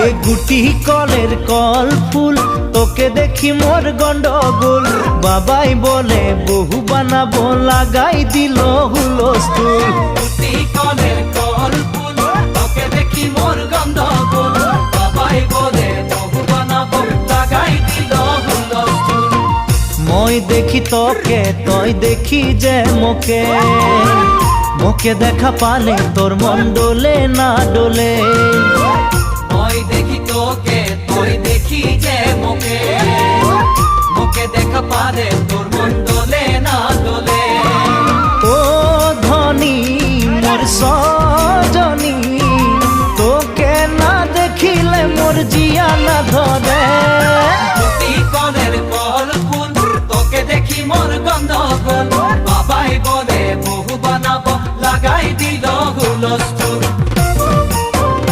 এ গুটি কলের কল ফুল তোকে দেখি মোর গন্ডগোল বাবাই বলে বহু বানাবো লাগাই দিল হুলস্থুল গুটি কলের কল ফুল তোকে দেখি মোর গন্ডগোল বাবাই বলে বহু বানাবো লাগাই দিল হুলস্থুল মই দেখি তোকে তই দেখি যে মোকে মোকে দেখা পালে তোর মন ডোলে না ডোলে মই দেখি তোকে তুই দেখি যে মোকে মোকে দেখা পারে তোর মন দোলে না দোলে ও ধনী মোর সজনী তোকে না দেখিলে মোর জিয়া না ধরে